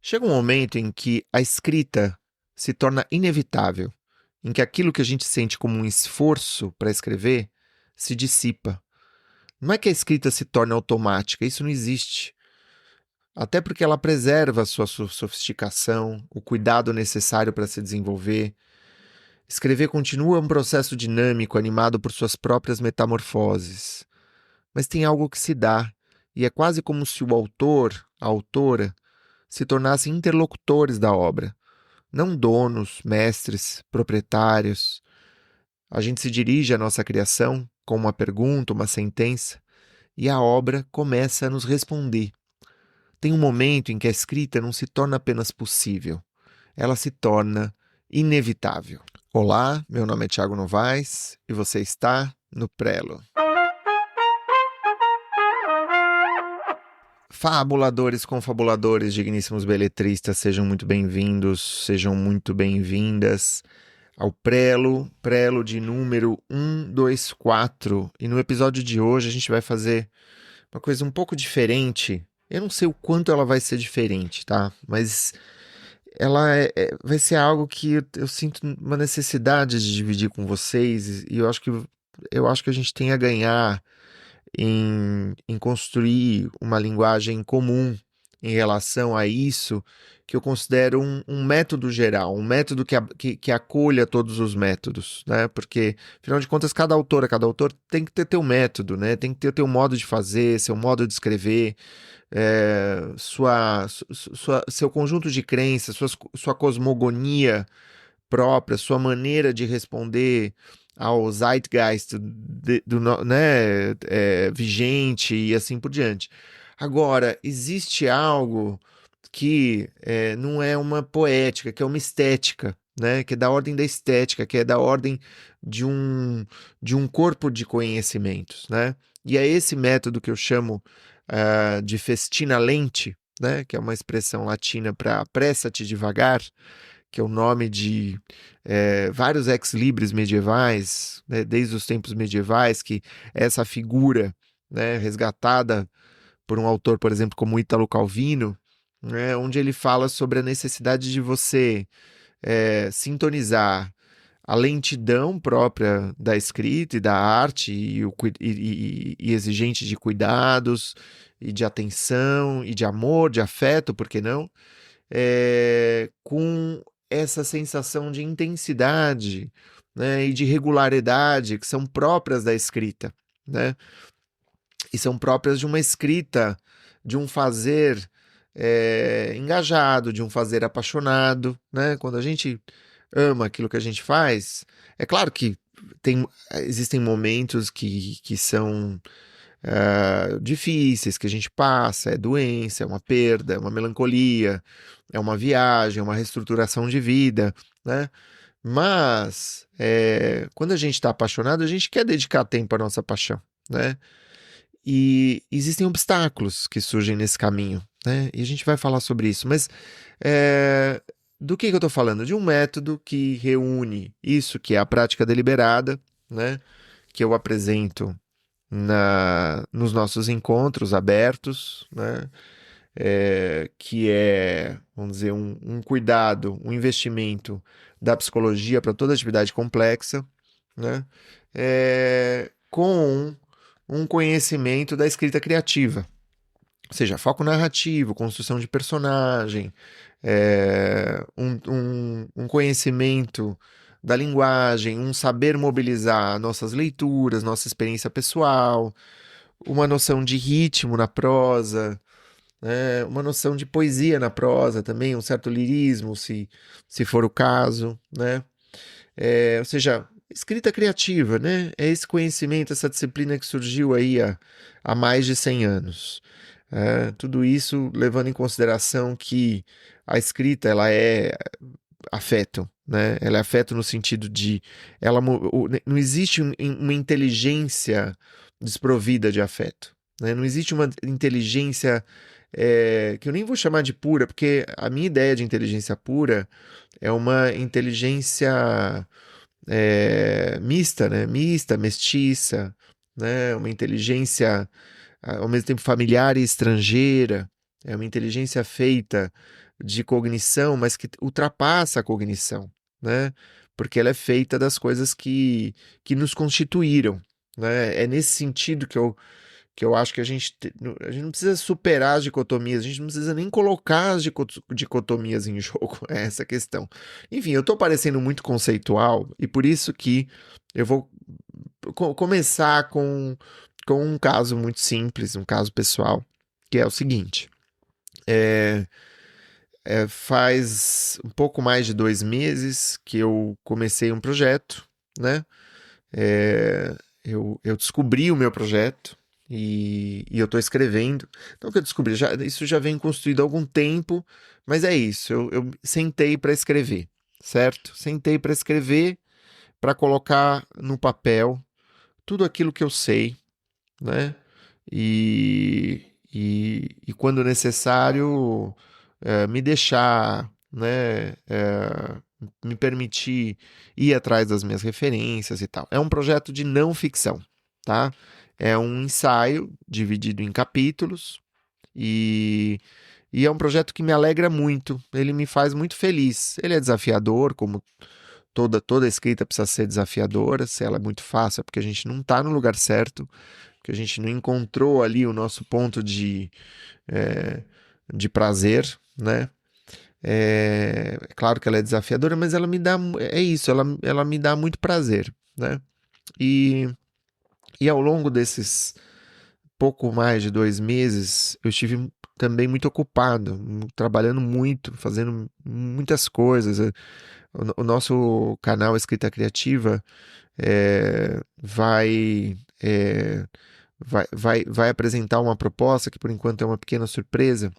Chega um momento em que a escrita se torna inevitável, em que aquilo que a gente sente como um esforço para escrever se dissipa. Não é que a escrita se torne automática, isso não existe. Até porque ela preserva a sua sofisticação, o cuidado necessário para se desenvolver. Escrever continua um processo dinâmico, animado por suas próprias metamorfoses. Mas tem algo que se dá, e é quase como se o autor, a autora, se tornassem interlocutores da obra. Não donos, mestres, proprietários. A gente se dirige à nossa criação com uma pergunta, uma sentença, e a obra começa a nos responder. Tem um momento em que a escrita não se torna apenas possível, ela se torna inevitável. Olá, meu nome é Thiago Novaes e você está no Prelo. Fabuladores, confabuladores, digníssimos beletristas, sejam muito bem-vindos, sejam muito bem-vindas ao Prelo de número 124. E no episódio de hoje a gente vai fazer uma coisa um pouco diferente. Eu não sei o quanto ela vai ser diferente, tá? Mas ela vai ser algo que eu sinto uma necessidade de dividir com vocês e eu acho que a gente tem a ganhar em construir uma linguagem comum em relação a isso, que eu considero um método geral, um método que acolha todos os métodos, né? Porque, afinal de contas, cada autor tem que ter teu método, né? Tem que ter teu modo de fazer, seu modo de escrever, seu conjunto de crenças, sua cosmogonia própria, sua maneira de responder ao zeitgeist né, vigente e assim por diante. Agora, existe algo que não é uma poética, que é uma estética, né, que é da ordem da estética, que é da ordem de um corpo de conhecimentos, né? E é esse método que eu chamo de festina lente, né, que é uma expressão latina para apressa-te devagar, que é o nome de vários ex-libris medievais, né, desde os tempos medievais, que é essa figura, né, resgatada por um autor, por exemplo, como Ítalo Calvino, né, onde ele fala sobre a necessidade de você sintonizar a lentidão própria da escrita e da arte e exigente de cuidados e de atenção e de amor, de afeto, por que não? Com essa sensação de intensidade, né, e de regularidade que são próprias da escrita, né? E são próprias de uma escrita, de um fazer engajado, de um fazer apaixonado, né? Quando a gente ama aquilo que a gente faz, é claro que existem momentos que são difíceis que a gente passa, é doença, é uma perda, é uma melancolia, é uma viagem, é uma reestruturação de vida, né? Mas quando a gente está apaixonado, a gente quer dedicar tempo à nossa paixão, né? E existem obstáculos que surgem nesse caminho, né? E a gente vai falar sobre isso, mas do que eu estou falando? De um método que reúne isso que é a prática deliberada, né? Que eu apresento nos nossos encontros abertos, né? Que é, vamos dizer, um cuidado, um investimento da psicologia para toda atividade complexa, né? Com um conhecimento da escrita criativa, ou seja, foco narrativo, construção de personagem, um conhecimento da linguagem, um saber mobilizar nossas leituras, nossa experiência pessoal, uma noção de ritmo na prosa, né? Uma noção de poesia na prosa também, um certo lirismo, se for o caso, né? Ou seja, escrita criativa, né? É esse conhecimento, essa disciplina que surgiu aí há mais de 100 anos. Tudo isso levando em consideração que a escrita ela é afeto, né? Ela é afeto no sentido de não existe uma inteligência desprovida de afeto, né? Não existe uma inteligência que eu nem vou chamar de pura, porque a minha ideia de inteligência pura é uma inteligência mista, né? Mista, mestiça, né? Uma inteligência ao mesmo tempo familiar e estrangeira. É uma inteligência feita de cognição, mas que ultrapassa a cognição, né? Porque ela é feita das coisas que nos constituíram, né? É nesse sentido que eu acho que a gente não precisa superar as dicotomias, a gente não precisa nem colocar as dicotomias em jogo, é essa a questão. Enfim, eu estou parecendo muito conceitual e por isso que eu vou começar com um caso muito simples, um caso pessoal, que é o seguinte. Faz um pouco mais de 2 meses que eu comecei um projeto, né? Eu descobri o meu projeto e eu estou escrevendo. Então, o que eu descobri, isso já vem construído há algum tempo, mas é isso. Eu sentei para escrever, certo? Sentei para escrever, para colocar no papel tudo aquilo que eu sei, né? E quando necessário, me deixar, né? Me permitir ir atrás das minhas referências e tal. É um projeto de não ficção, tá? É um ensaio dividido em capítulos e é um projeto que me alegra muito. Ele me faz muito feliz. Ele é desafiador, como toda escrita precisa ser desafiadora. Se ela é muito fácil, é porque a gente não está no lugar certo, porque a gente não encontrou ali o nosso ponto de prazer, né? É claro que ela é desafiadora, mas ela me dá, é isso, ela me dá muito prazer, né? E, e ao longo desses pouco mais de 2 meses, eu estive também muito ocupado, trabalhando muito, fazendo muitas coisas. O nosso canal Escrita Criativa é, vai, é, vai apresentar uma proposta que por enquanto é uma pequena surpresa.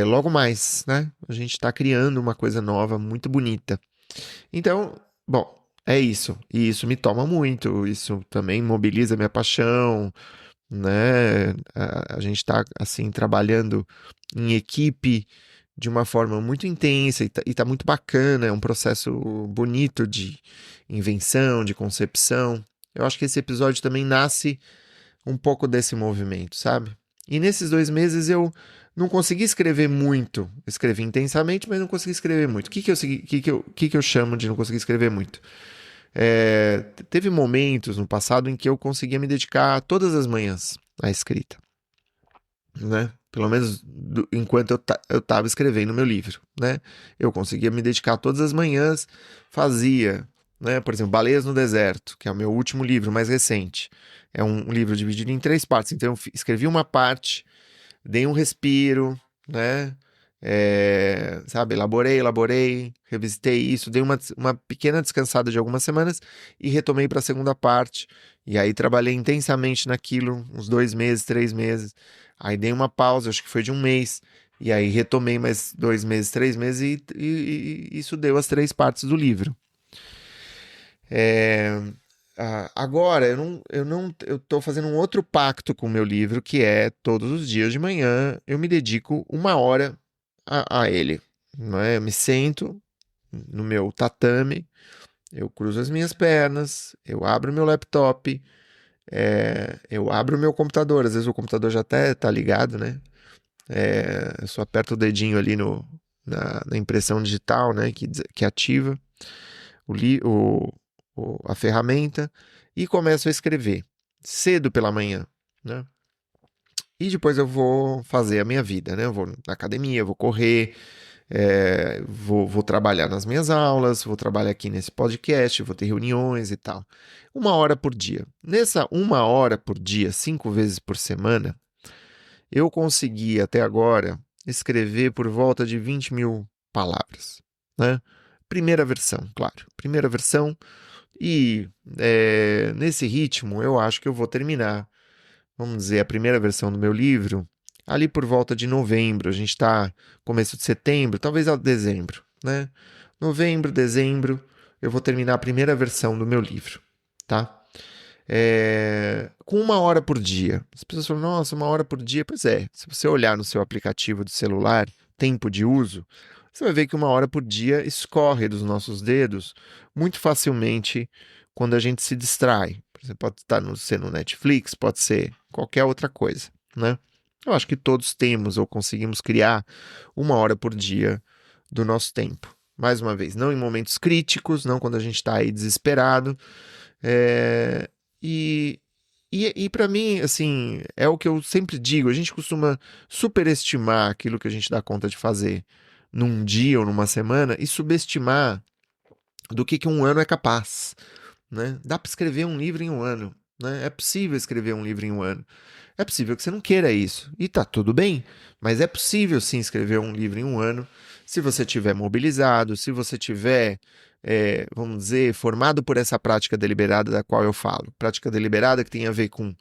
Logo mais, né? A gente está criando uma coisa nova, muito bonita. Então, bom, é isso. E isso me toma muito. Isso também mobiliza minha paixão, né? A gente está assim trabalhando em equipe de uma forma muito intensa e tá muito bacana. É um processo bonito de invenção, de concepção. Eu acho que esse episódio também nasce um pouco desse movimento, sabe? E nesses 2 meses eu não consegui escrever muito. Escrevi intensamente, mas não consegui escrever muito. O que que eu chamo de não conseguir escrever muito? Teve momentos no passado em que eu conseguia me dedicar todas as manhãs à escrita, né? Pelo menos enquanto eu estava escrevendo meu livro, né? Eu conseguia me dedicar todas as manhãs, fazia, né? Por exemplo, Baleias no Deserto, que é o meu último livro, mais recente. É um livro dividido em 3 partes. Então eu escrevi uma parte, dei um respiro, né? Sabe, elaborei, revisitei isso, dei uma pequena descansada de algumas semanas e retomei para a segunda parte. E aí trabalhei intensamente naquilo, uns 2 meses, 3 meses. Aí dei uma pausa, acho que foi de um mês. E aí retomei mais 2 meses, 3 meses e isso deu as 3 partes do livro. Agora, eu tô fazendo um outro pacto com o meu livro, que é todos os dias de manhã eu me dedico 1 hora a ele. Não é? Eu me sento no meu tatame, eu cruzo as minhas pernas, eu abro meu laptop, eu abro o meu computador. Às vezes o computador já até tá ligado, né? Eu só aperto o dedinho ali na impressão digital, né? Que ativa o, li- a ferramenta e começo a escrever cedo pela manhã, né? E depois eu vou fazer a minha vida, né? Eu vou na academia, vou correr, vou trabalhar nas minhas aulas, vou trabalhar aqui nesse podcast, vou ter reuniões e tal. 1 hora por dia. Nessa 1 hora por dia, 5 vezes por semana, eu consegui até agora escrever por volta de 20 mil palavras, né? Primeira versão, claro. Primeira versão. E nesse ritmo, eu acho que eu vou terminar, vamos dizer, a primeira versão do meu livro ali por volta de novembro. A gente está começo de setembro, talvez a dezembro, né? Novembro, dezembro, eu vou terminar a primeira versão do meu livro, tá? Com 1 hora por dia. As pessoas falam, nossa, 1 hora por dia. Pois é, se você olhar no seu aplicativo de celular, tempo de uso, você vai ver que 1 hora por dia escorre dos nossos dedos muito facilmente quando a gente se distrai. Você pode estar ser no Netflix, pode ser qualquer outra coisa, né? Eu acho que todos temos ou conseguimos criar 1 hora por dia do nosso tempo. Mais uma vez, não em momentos críticos, não quando a gente está aí desesperado. É, e e para mim, assim, é o que eu sempre digo: a gente costuma superestimar aquilo que a gente dá conta de fazer num dia ou numa semana e subestimar do que 1 ano é capaz, né? Dá para escrever um livro em 1 ano, né? É possível escrever um livro em 1 ano. É possível que você não queira isso, e tá tudo bem, mas é possível sim escrever um livro em 1 ano, se você tiver mobilizado, se você tiver, vamos dizer, formado por essa prática deliberada da qual eu falo. Prática deliberada que tem a ver com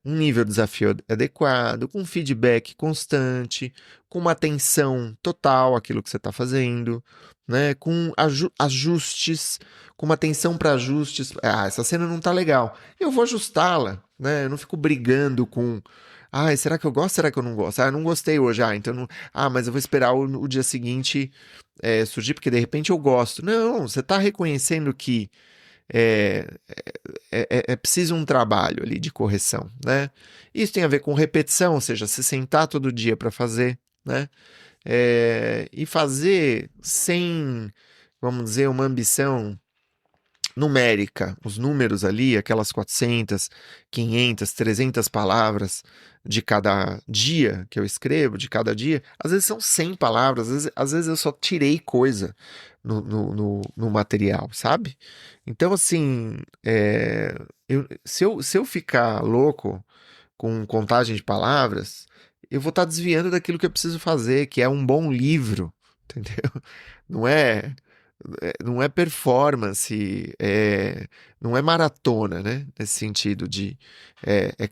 um nível de desafio adequado, com feedback constante, com uma atenção total àquilo que você está fazendo, né? Com ajustes, com uma atenção para ajustes. Ah, essa cena não está legal. Eu vou ajustá-la, né? Eu não fico brigando com. Ah, será que eu gosto? Será que eu não gosto? Ah, eu não gostei hoje. Ah, então não. Ah, mas eu vou esperar o dia seguinte surgir, porque de repente eu gosto. Não, você está reconhecendo que é, é preciso um trabalho ali de correção, né? Isso tem a ver com repetição, ou seja, se sentar todo dia para fazer, né? E fazer sem, vamos dizer, uma ambição numérica, os números ali, aquelas 400, 500, 300 palavras de cada dia que eu escrevo, de cada dia, às vezes são 100 palavras, às vezes eu só tirei coisa no material, sabe? Então, assim, se eu ficar louco com contagem de palavras, eu vou estar desviando daquilo que eu preciso fazer, que é um bom livro, entendeu? Não é não é performance, não é maratona, né? Nesse sentido de.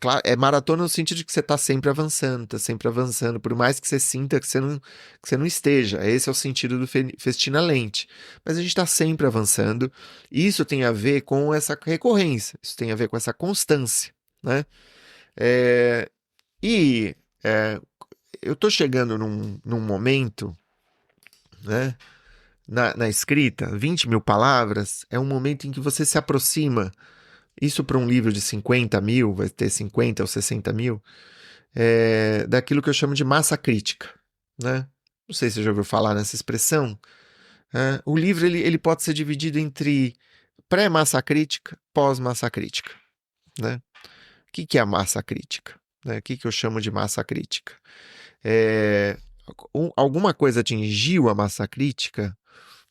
Claro, é maratona no sentido de que você está sempre avançando, por mais que você sinta que você não esteja. Esse é o sentido do Festina Lente. Mas a gente está sempre avançando, e isso tem a ver com essa recorrência, isso tem a ver com essa constância, né? É, e é, eu estou chegando num momento, né? Na escrita, 20 mil palavras é um momento em que você se aproxima. Isso para um livro de 50 mil, vai ter 50 ou 60 mil, daquilo que eu chamo de massa crítica, né? Não sei se você já ouviu falar nessa expressão. O livro ele pode ser dividido entre pré-massa crítica, pós-massa crítica, né? O que é a massa crítica? Né? O que eu chamo de massa crítica? É, alguma coisa atingiu a massa crítica,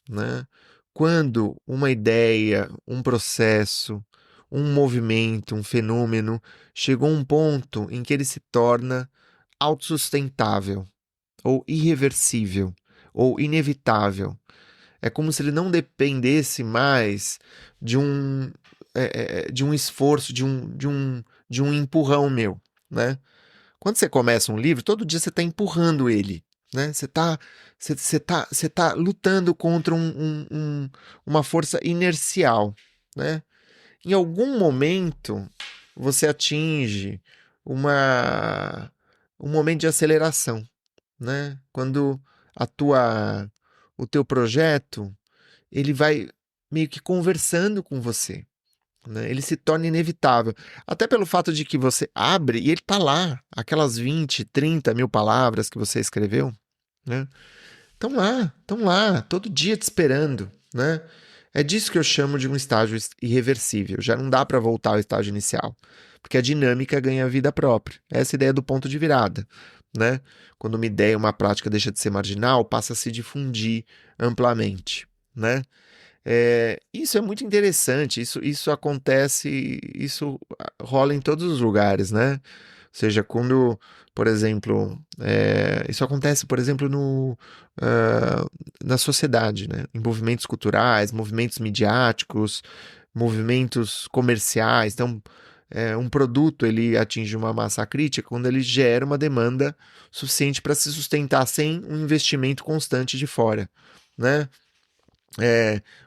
né? Quando uma ideia, um processo, um movimento, um fenômeno chegou a um ponto em que ele se torna autossustentável, ou irreversível, ou inevitável. É como se ele não dependesse mais de um esforço, de um empurrão meu, né? Quando você começa um livro, todo dia você está empurrando ele, né? Você tá lutando contra uma força inercial, né? Em algum momento, você atinge uma, um momento de aceleração, né? Quando a o teu projeto, ele vai meio que conversando com você, né? Ele se torna inevitável. Até pelo fato de que você abre e ele está lá, aquelas 20, 30 mil palavras que você escreveu, né? Estão lá, todo dia te esperando, né? É disso que eu chamo de um estágio irreversível. Já não dá para voltar ao estágio inicial, porque a dinâmica ganha vida própria. Essa é a ideia do ponto de virada, né? Quando uma ideia, uma prática deixa de ser marginal, passa a se difundir amplamente, né? Isso é muito interessante, isso acontece, isso rola em todos os lugares, né? Ou seja, quando, por exemplo, isso acontece, por exemplo, na sociedade, né? Em movimentos culturais, movimentos midiáticos, movimentos comerciais. Então, um produto ele atinge uma massa crítica quando ele gera uma demanda suficiente para se sustentar sem um investimento constante de fora, né?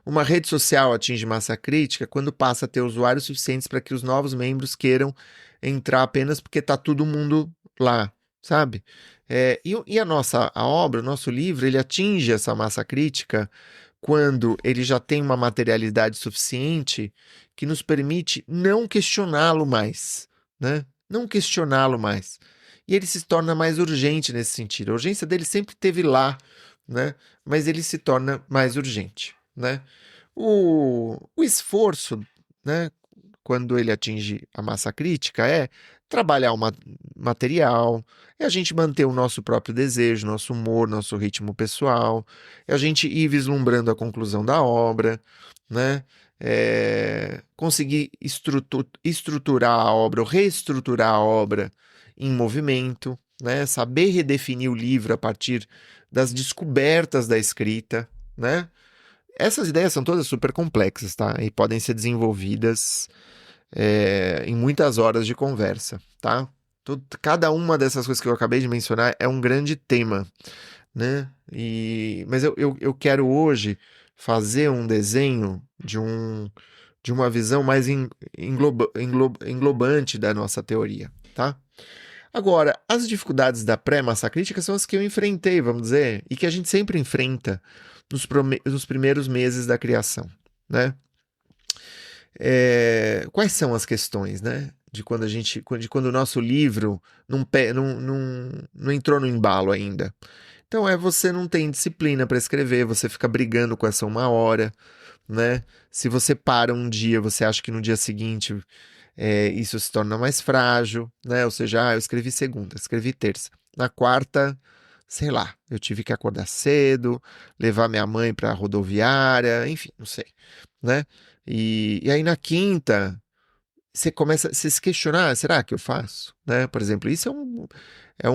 Uma rede social atinge massa crítica quando passa a ter usuários suficientes para que os novos membros queiram entrar apenas porque está todo mundo lá, sabe? E a obra, o nosso livro, ele atinge essa massa crítica quando ele já tem uma materialidade suficiente que nos permite não questioná-lo mais, né? não questioná-lo mais. E ele se torna mais urgente nesse sentido. A urgência dele sempre esteve lá, né? Mas ele se torna mais urgente, né? O esforço, né, quando ele atinge a massa crítica, é trabalhar o material, é a gente manter o nosso próprio desejo, nosso humor, nosso ritmo pessoal, é a gente ir vislumbrando a conclusão da obra, né? Conseguir estruturar a obra ou reestruturar a obra em movimento, né? Saber redefinir o livro a partir das descobertas da escrita, né? Essas ideias são todas super complexas, tá? E podem ser desenvolvidas em muitas horas de conversa, tá? Cada uma dessas coisas que eu acabei de mencionar é um grande tema, né? Mas eu quero hoje fazer um desenho de uma visão mais englobante da nossa teoria, tá? Agora, as dificuldades da pré-massa crítica são as que eu enfrentei, vamos dizer, e que a gente sempre enfrenta nos primeiros meses da criação, né? Quais são as questões, né? De quando o nosso livro não entrou no embalo ainda. Então você não tem disciplina para escrever, você fica brigando com essa uma hora, né? Se você para um dia, você acha que no dia seguinte isso se torna mais frágil, né? Ou seja, eu escrevi segunda, escrevi terça. Na quarta, sei lá, eu tive que acordar cedo, levar minha mãe para a rodoviária, enfim, não sei, né? E aí na quinta, você começa a se questionar, será que eu faço? Né? Por exemplo, isso é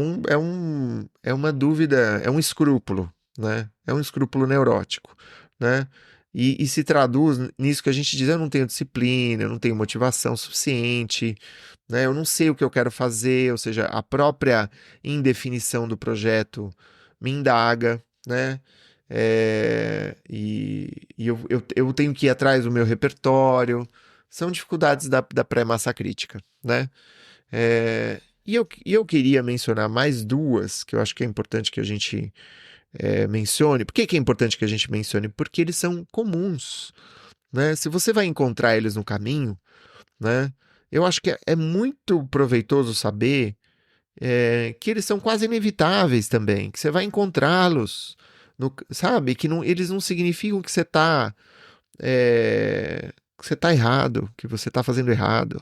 uma dúvida, é um escrúpulo, né? É um escrúpulo neurótico, né? E se traduz nisso que a gente diz, eu não tenho disciplina, eu não tenho motivação suficiente, né? Eu não sei o que eu quero fazer, ou seja, a própria indefinição do projeto me indaga, né? Eu tenho que ir atrás do meu repertório, são dificuldades da pré-massa crítica, né? E eu queria mencionar mais duas que eu acho que é importante que a gente mencione. Por que é importante que a gente mencione? Porque eles são comuns, né? Se você vai encontrar eles no caminho, né? Eu acho que é muito proveitoso saber que eles são quase inevitáveis também, que você vai encontrá-los, sabe? Que não, eles não significam que você tá errado, que você tá fazendo errado,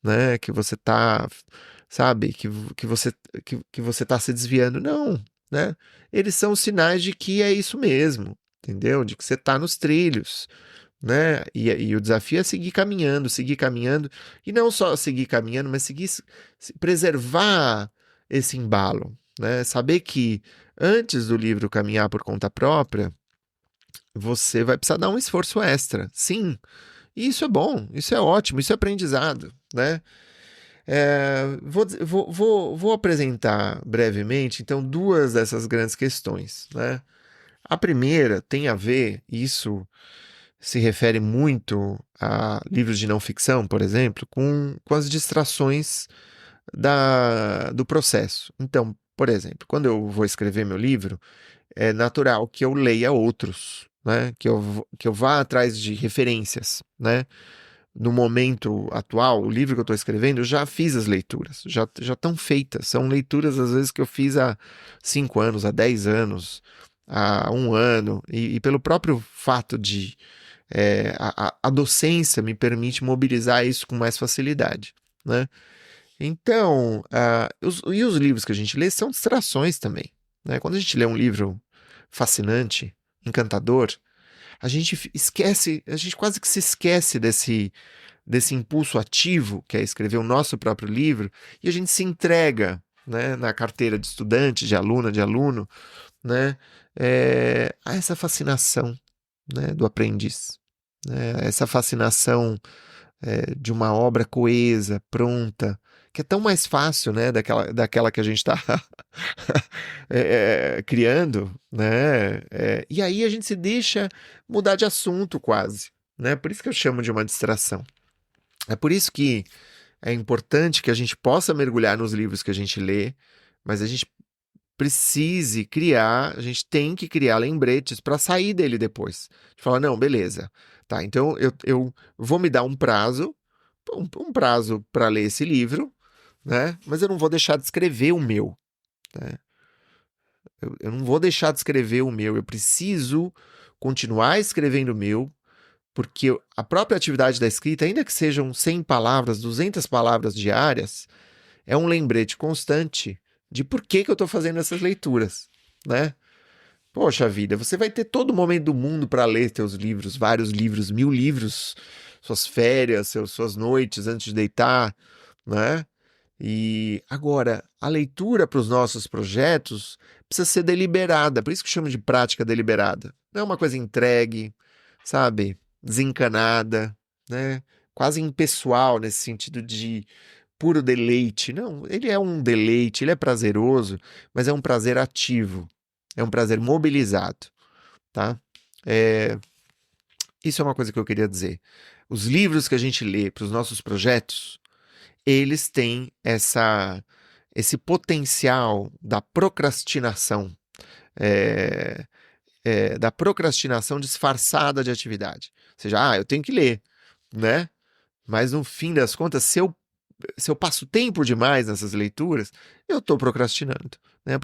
né? Que você tá, sabe? Que você tá se desviando. Não, né? Eles são sinais de que é isso mesmo, entendeu? De que você tá nos trilhos, né? E o desafio é seguir caminhando, e não só seguir caminhando, mas preservar esse embalo, né? Saber que antes do livro caminhar por conta própria, você vai precisar dar um esforço extra, sim. E isso é bom, isso é ótimo, isso é aprendizado, né? Vou apresentar brevemente, então, duas dessas grandes questões, né? A primeira tem a ver, isso se refere muito a livros de não ficção, por exemplo, com as distrações do processo. Então, por exemplo, quando eu vou escrever meu livro, é natural que eu leia outros, né? Que eu vá atrás de referências, né? No momento atual, o livro que eu estou escrevendo, eu já fiz as leituras, já estão feitas. São leituras, às vezes, que eu fiz há 5 anos, há 10 anos, há um ano, e pelo próprio fato de a docência me permite mobilizar isso com mais facilidade, né? Então, e os livros que a gente lê são distrações também, né? Quando a gente lê um livro fascinante, encantador, a gente esquece, a gente quase que se esquece desse impulso ativo, que é escrever o nosso próprio livro, e a gente se entrega, né, na carteira de estudante, de aluna, de aluno, né, a essa fascinação, né, do aprendiz, né, essa fascinação de uma obra coesa, pronta, que é tão mais fácil, né, daquela que a gente está criando, né? E aí a gente se deixa mudar de assunto quase, né? Por isso que eu chamo de uma distração. É por isso que é importante que a gente possa mergulhar nos livros que a gente lê, mas a gente a gente tem que criar lembretes para sair dele depois. De falar, não, beleza, tá, então eu vou me dar um prazo para ler esse livro, né? Mas eu não vou deixar de escrever o meu, né? Eu não vou deixar de escrever o meu, eu preciso continuar escrevendo o meu, porque a própria atividade da escrita, ainda que sejam 100 palavras, 200 palavras diárias, é um lembrete constante de por que que eu estou fazendo essas leituras, né? Poxa vida, você vai ter todo o momento do mundo para ler teus livros, vários livros, 1000 livros, suas férias, suas noites antes de deitar, né? E agora, a leitura para os nossos projetos precisa ser deliberada, por isso que chama de prática deliberada. Não é uma coisa entregue, sabe? Desencanada, né? Quase impessoal nesse sentido de puro deleite. Não, ele é um deleite, ele é prazeroso, mas é um prazer ativo, é um prazer mobilizado, tá? É, isso é uma coisa que eu queria dizer. Os livros que a gente lê para os nossos projetos, eles têm esse potencial da procrastinação, é, da procrastinação disfarçada de atividade. Ou seja, eu tenho que ler, né? Mas no fim das contas, se eu passo tempo demais nessas leituras, eu estou procrastinando, né?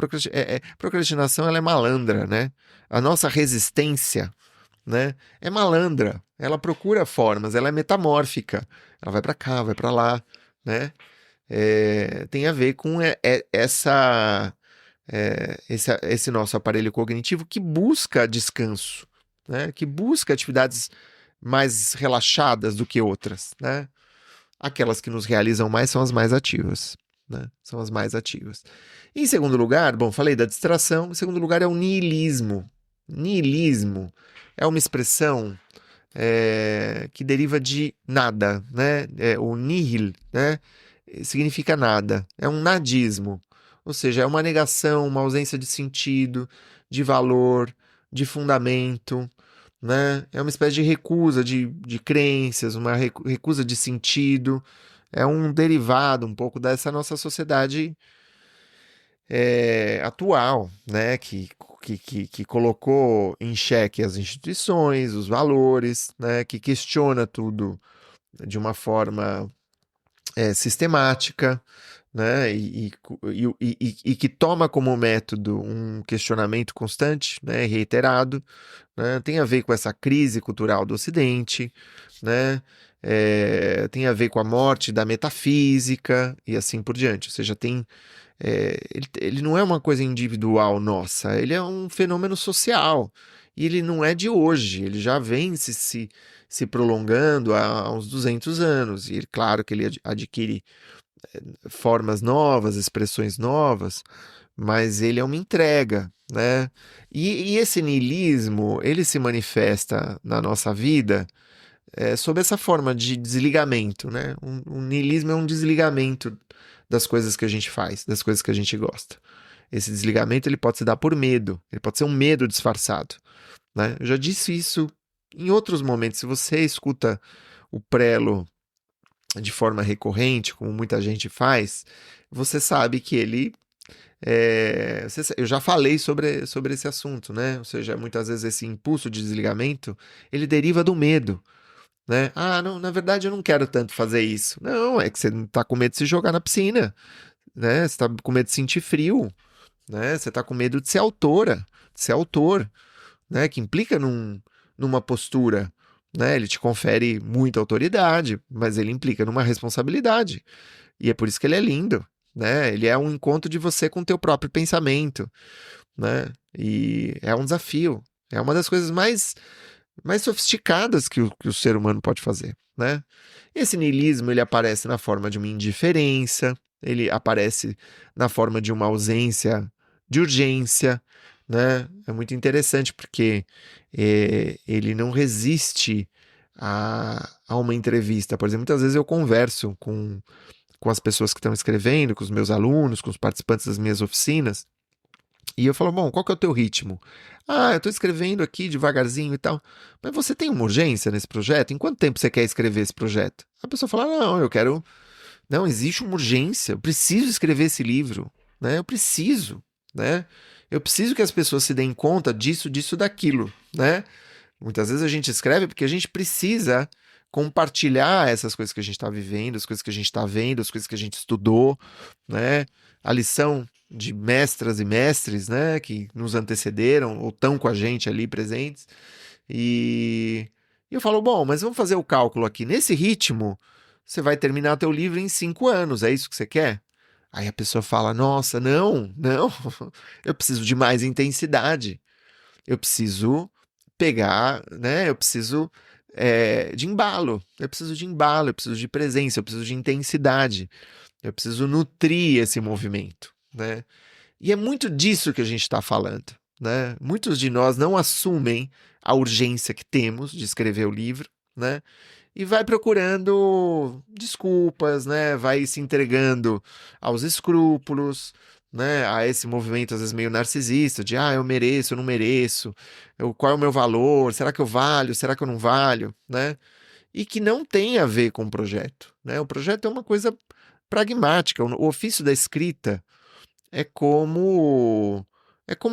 Procrastinação ela é malandra, né? A nossa resistência, né, é malandra. Ela procura formas, ela é metamórfica. Ela vai para cá, vai para lá, né? Tem a ver com esse nosso aparelho cognitivo que busca descanso, né? Que busca atividades mais relaxadas do que outras, né? Aquelas que nos realizam mais são as mais ativas, né? São as mais ativas. Em segundo lugar, bom, falei da distração. Em segundo lugar é o niilismo. Niilismo é uma expressão que deriva de nada, né? O nihil, né? Significa nada. É um nadismo. Ou seja, é uma negação, uma ausência de sentido, de valor, de fundamento, né? É uma espécie de recusa de crenças, uma recusa de sentido. É um derivado um pouco dessa nossa sociedade atual, né? Que colocou em xeque as instituições, os valores, né? Que questiona tudo de uma forma sistemática, né? E que toma como método um questionamento constante, né? Reiterado, né? Tem a ver com essa crise cultural do Ocidente, né? Tem a ver com a morte da metafísica e assim por diante. Ou seja, ele não é uma coisa individual nossa, ele é um fenômeno social. E ele não é de hoje, ele já vem se prolongando há uns 200 anos. E claro que ele adquire formas novas, expressões novas, mas ele é uma entrega, né? E esse niilismo, ele se manifesta na nossa vida sob essa forma de desligamento, né? O niilismo é um desligamento das coisas que a gente faz, das coisas que a gente gosta. Esse desligamento ele pode se dar por medo, ele pode ser um medo disfarçado, né? Eu já disse isso em outros momentos. Se você escuta o prelo de forma recorrente, como muita gente faz, você sabe que ele eu já falei sobre esse assunto, né? Ou seja, muitas vezes esse impulso de desligamento, ele deriva do medo, né? Não, na verdade eu não quero tanto fazer isso. Não, é que você tá com medo de se jogar na piscina, né? Você tá com medo de sentir frio, né? Você tá com medo de ser autora, de ser autor, né? Que implica numa postura, né? Ele te confere muita autoridade, mas ele implica numa responsabilidade. E é por isso que ele é lindo, né? Ele é um encontro de você com o teu próprio pensamento, né? E é um desafio. É uma das coisas mais sofisticadas que o ser humano pode fazer, né? Esse niilismo, ele aparece na forma de uma indiferença, ele aparece na forma de uma ausência de urgência, né? É muito interessante porque ele não resiste a uma entrevista. Por exemplo, muitas vezes eu converso com as pessoas que estão escrevendo, com os meus alunos, com os participantes das minhas oficinas, e eu falo, bom, qual que é o teu ritmo? Eu estou escrevendo aqui devagarzinho e tal. Mas você tem uma urgência nesse projeto? Em quanto tempo você quer escrever esse projeto? A pessoa fala, não, eu quero... Não, existe uma urgência, eu preciso escrever esse livro, né? Eu preciso, né? Eu preciso que as pessoas se deem conta disso, daquilo, né? Muitas vezes a gente escreve porque a gente precisa compartilhar essas coisas que a gente está vivendo, as coisas que a gente está vendo, as coisas que a gente estudou, né? A lição de mestras e mestres, né, que nos antecederam ou estão com a gente ali presentes. E eu falo, bom, mas vamos fazer o cálculo aqui. Nesse ritmo, você vai terminar teu livro em 5 anos, é isso que você quer? Aí a pessoa fala, nossa, não, eu preciso de mais intensidade. Eu preciso pegar, né? Eu preciso de embalo. Eu preciso de embalo, eu preciso de presença, eu preciso de intensidade. Eu preciso nutrir esse movimento, né? E é muito disso que a gente está falando, né? Muitos de nós não assumem a urgência que temos de escrever o livro, né? E vai procurando desculpas, né? Vai se entregando aos escrúpulos, né? A esse movimento às vezes meio narcisista de eu mereço, eu não mereço, qual é o meu valor, será que eu valho, será que eu não valho, né? E que não tem a ver com o projeto, né? O projeto é uma coisa pragmática. O ofício da escrita é como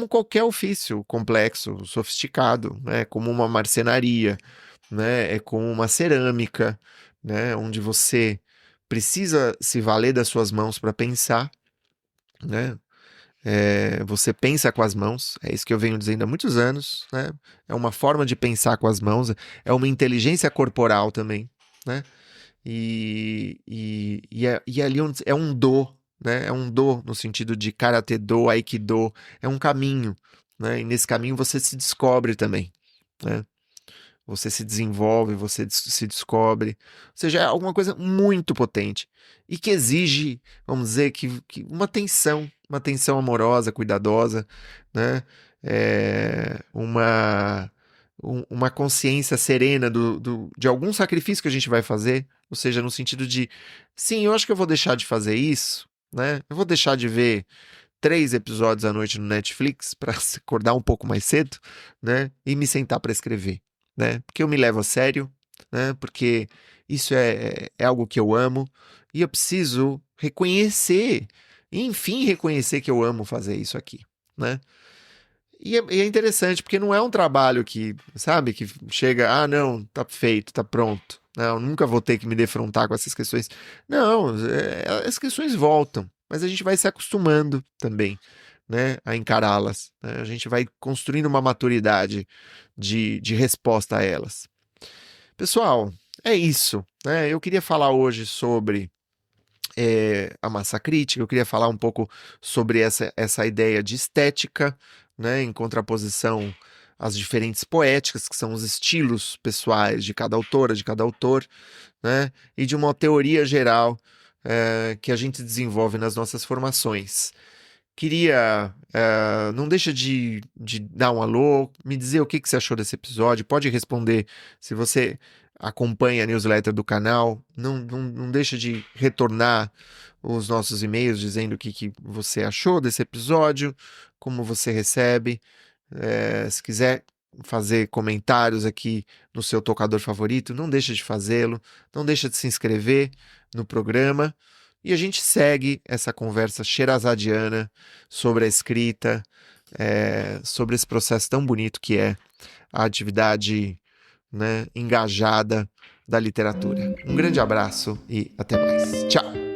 qualquer ofício complexo, sofisticado, né? Como uma marcenaria, né? É como uma cerâmica, né? Onde você precisa se valer das suas mãos para pensar, né? Você pensa com as mãos, é isso que eu venho dizendo há muitos anos, né? É uma forma de pensar com as mãos, é uma inteligência corporal também, né? E ali é um do, né? É um do no sentido de karatê do, aikido, é um caminho, né? E nesse caminho você se descobre também, né? Você se desenvolve, você se descobre. Ou seja, é alguma coisa muito potente e que exige, vamos dizer, que uma atenção amorosa, cuidadosa, né? Uma consciência serena de algum sacrifício que a gente vai fazer, ou seja, no sentido de, sim, eu acho que eu vou deixar de fazer isso, né? Eu vou deixar de ver 3 episódios à noite no Netflix para acordar um pouco mais cedo, né? E me sentar para escrever, né? Porque eu me levo a sério, né? Porque isso é algo que eu amo e eu preciso reconhecer, enfim, reconhecer que eu amo fazer isso aqui, né? E é interessante, porque não é um trabalho que, sabe, que chega, não, tá feito, tá pronto. Não, nunca vou ter que me defrontar com essas questões. Não, as questões voltam, mas a gente vai se acostumando também, né, a encará-las, né? A gente vai construindo uma maturidade de resposta a elas. Pessoal, é isso, né? Eu queria falar hoje sobre a massa crítica, eu queria falar um pouco sobre essa ideia de estética, né, em contraposição às diferentes poéticas, que são os estilos pessoais de cada autora, de cada autor, né, e de uma teoria geral que a gente desenvolve nas nossas formações. Queria, não deixa de dar um alô, me dizer o que você achou desse episódio, pode responder se você acompanha a newsletter do canal, não deixa de retornar os nossos e-mails dizendo o que você achou desse episódio, como você recebe. Se quiser fazer comentários aqui no seu tocador favorito, não deixa de fazê-lo, não deixa de se inscrever no programa. E a gente segue essa conversa xerazadiana sobre a escrita, sobre esse processo tão bonito que é a atividade, né, engajada da literatura. Um grande abraço e até mais. Tchau!